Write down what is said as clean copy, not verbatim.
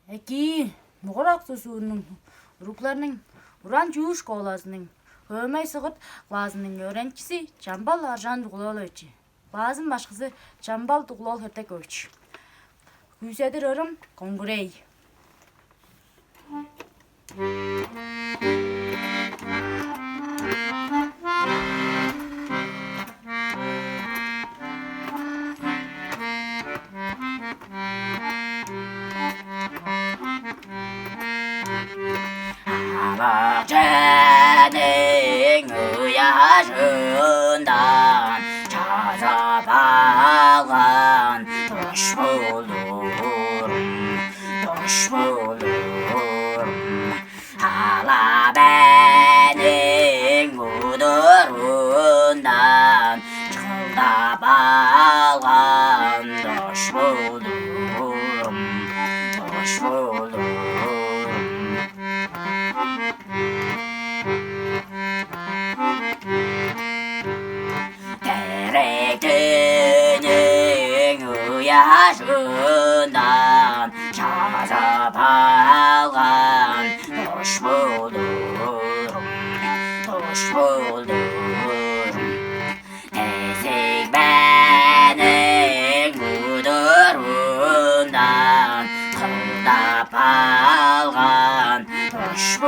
Әки, мұғыр Ақсусуының Рукларның Уран Жуу школасының Hömey Sıgıt Glazının öğrencisi Чамбыл Аржаан Дуглолойчы. Glazın başkası Чамбыл Дуглол Hırtakoyç. Küsedir örüm Kongurey. 아버지는 의아순단 찾아봐간 도시불루름 할아베는 무드룬단 쳐다봐간 도시불루름 대렉드는 의아순단 찾아봐간 도시불루름 대색배는 묻어룬단 쳐다봐간 도시불루름